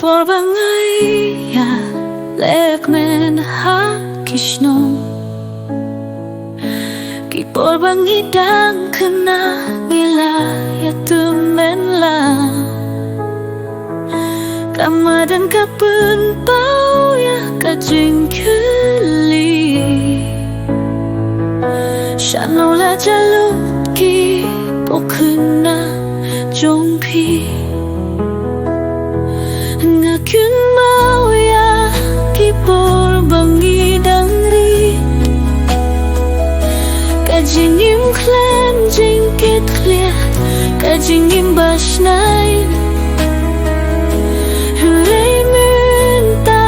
Porbangaia lek men ha kishno Ki porbangidang kena wilayah temen la Kamadan kapun pau ya kajing keli Shanola jalut ki pokena jongpi Ngakun mau ya ki porbangidang ri Kajing im klem jingkit klia Kajing im bashnai Huray minta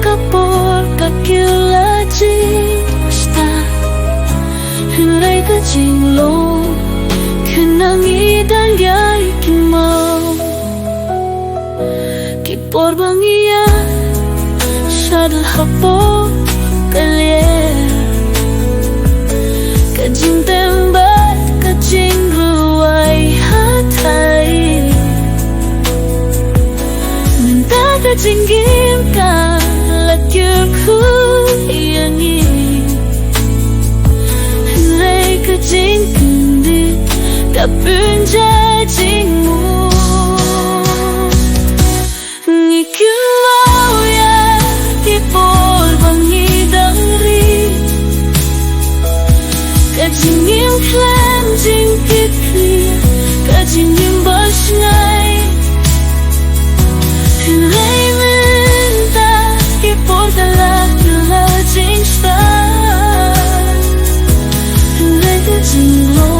kapor kakila jingsta Huray kajing lo Kenang idang yay kimau Ki porbangia Shadal hapo kalia Kajing tembak, kajing ruai hatai Minta kajing gimka lakyurku yangi Rai kajing kundi kapun jajingmu Ngikun mau ya ki porbangidang ri Kajing im klem jingkit klia Kajing im bashnai Huray minta ki portala kila jingsta Huray kajing lo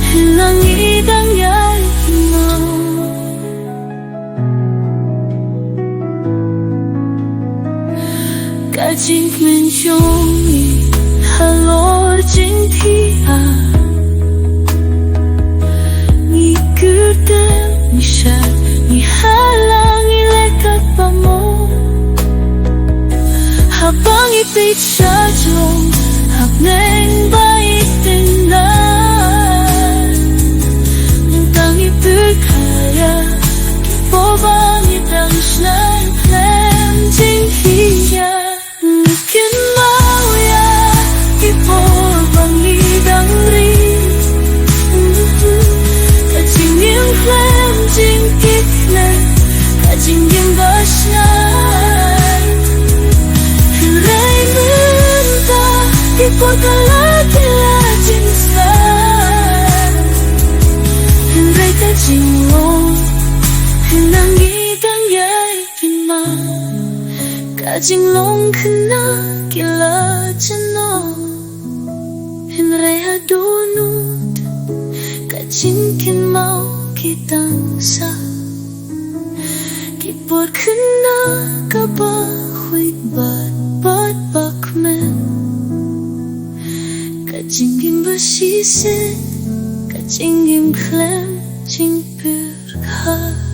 Hinang idang yay kimau Kajing menjongi halor jing thia Ni kurtem ni shat ni halang ilekat pamo Habang ipit syajong Habneng bait tingnan Nentang ipikaya Kipobang itang shnay klem jing hiya Mungkin mau ya Ki porbangidang ri Kajing im klem jingkit klia Kajing im bashnai Huray minta Ki portala kila jingsta Huray kajing lo Hinang idang yay kimau Kajing long kena kila jeno Hinray hadunut Kajing kin mau kitang sa Kipor kena kabahuit bat bakmen Kajing im basise Kajing im klem jing pirkha